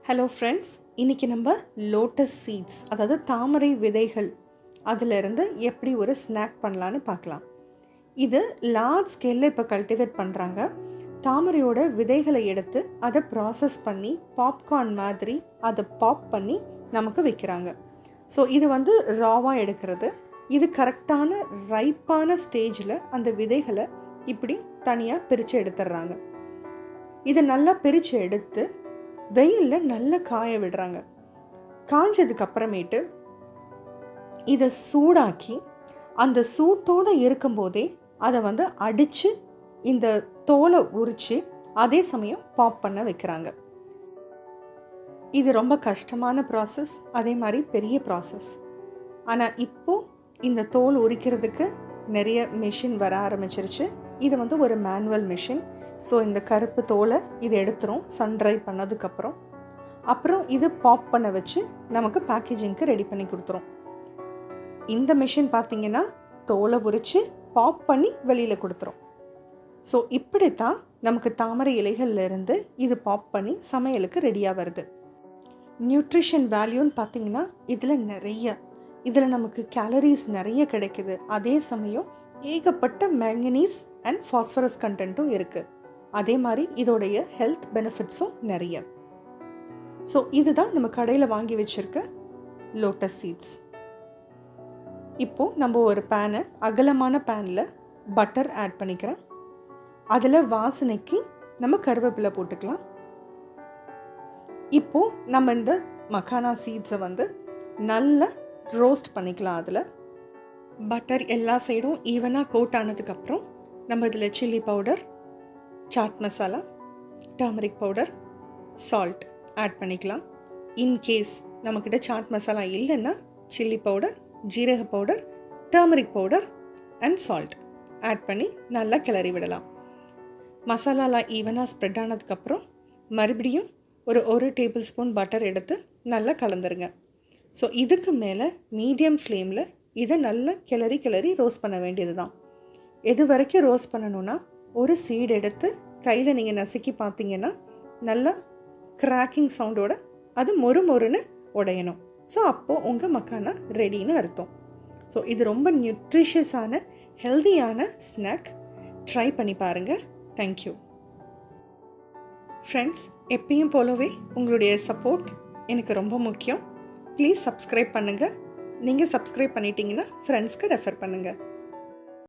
Hello friends, இன்றைக்கி நம்ம lotus seeds, அதாவது தாமரை விதைகள், அதிலிருந்து எப்படி ஒரு ஸ்நாக் பண்ணலான்னு பார்க்கலாம். இது லார்ஜ் ஸ்கேலில் இப்போ கல்டிவேட் பண்ணுறாங்க. தாமரையோட விதைகளை எடுத்து அதை ப்ராசஸ் பண்ணி பாப்கார்ன் மாதிரி அதை பாப் பண்ணி நமக்கு விற்கிறாங்க. ஸோ இது ராவாக எடுக்கிறது. இது கரெக்டான ரைப்பான ஸ்டேஜில் அந்த விதைகளை இப்படி தனியாக பிரித்து எடுத்துடுறாங்க. இதை நல்லா பிரித்து எடுத்து வெயிலில் நல்லா காய விடுறாங்க. காஞ்சதுக்கு அப்புறமேட்டு இதை சூடாக்கி அந்த சூட்டோடு இருக்கும்போதே அதை அடித்து இந்த தோலை உரித்து அதே சமயம் பாப் பண்ண வைக்கிறாங்க. இது ரொம்ப கஷ்டமான ப்ராசஸ், அதே மாதிரி பெரிய ப்ராசஸ். ஆனால் இப்போது இந்த தோல் உரிக்கிறதுக்கு நிறைய மிஷின் வர ஆரம்பிச்சிருச்சு. இது ஒரு மேனுவல் மிஷின். ஸோ இந்த கருப்பு தோலை இது எடுத்துரும் சன்ட்ரை பண்ணதுக்கப்புறம். அப்புறம் இது பாப் பண்ண வச்சு நமக்கு பேக்கேஜிங்க்கு ரெடி பண்ணி கொடுத்துரும். இந்த மிஷின் பார்த்திங்கன்னா தோலை உரித்து பாப் பண்ணி வெளியில் கொடுத்துரும். ஸோ இப்படி தான் நமக்கு தாமரை இலைகள்லேருந்து இது பாப் பண்ணி சமையலுக்கு ரெடியாக வருது. நியூட்ரிஷன் வேல்யூன்னு பார்த்திங்கன்னா இதில் நமக்கு கேலரிஸ் நிறைய கிடைக்குது. அதே சமயம் ஏகப்பட்ட மேங்கனீஸ் அண்ட் ஃபாஸ்பரஸ் கண்டென்ட்டும் இருக்குது. அதே மாதிரி இதோடைய ஹெல்த் பெனிஃபிட்ஸும் நிறைய. ஸோ இதுதான் நம்ம கடையில் வாங்கி வச்சுருக்க லோட்டஸ் சீட்ஸ். இப்போது நம்ம ஒரு பேனை, அகலமான பேனில் பட்டர் ஆட் பண்ணிக்கிறேன். அதில் வாசனைக்கு நம்ம கருவேப்பிலை போட்டுக்கலாம். இப்போது நம்ம இந்த மக்கானா சீட்ஸை நல்லா ரோஸ்ட் பண்ணிக்கலாம். அதில் பட்டர் எல்லா சைடும் ஈவனாக கோட் ஆனதுக்கப்புறம் நம்ம இதில் chilli powder, chaat masala, turmeric powder, salt add பண்ணிக்கலாம். இன்கேஸ் நம்மக்கிட்ட சாட் மசாலா இல்லைன்னா சில்லி பவுடர், ஜீரக powder, turmeric powder and salt add பண்ணி நல்லா கிளறி விடலாம். மசாலாலாம் ஈவனாக ஸ்ப்ரெட் ஆனதுக்கப்புறம் மறுபடியும் ஒரு டேபிள் ஸ்பூன் பட்டர் எடுத்து நல்லா கலந்துருங்க. ஸோ இதுக்கு மேலே மீடியம் ஃப்ளேமில் இதை நல்லா கிளறி ரோஸ்ட் பண்ண வேண்டியது தான். எது வரைக்கும் ரோஸ்ட் பண்ணணுன்னா, ஒரு சீடு எடுத்து கையில் நீங்கள் நசுக்கி பார்த்தீங்கன்னா நல்லா கிராக்கிங் சவுண்டோட அது மொறுன்னு உடையணும். ஸோ அப்போது உங்கள் மக்கானா ரெடின்னு அர்த்தம். ஸோ இது ரொம்ப நியூட்ரிஷியஸான ஹெல்தியான ஸ்நாக். ட்ரை பண்ணி பாருங்கள். Thank you friends. எப்பயும் போலவே உங்களுடைய சப்போர்ட் எனக்கு ரொம்ப முக்கியம். ப்ளீஸ் சப்ஸ்கிரைப் பண்ணுங்கள். நீங்கள் சப்ஸ்கிரைப் பண்ணிட்டீங்கன்னா ஃப்ரெண்ட்ஸ்க்கு ரெஃபர் பண்ணுங்கள்.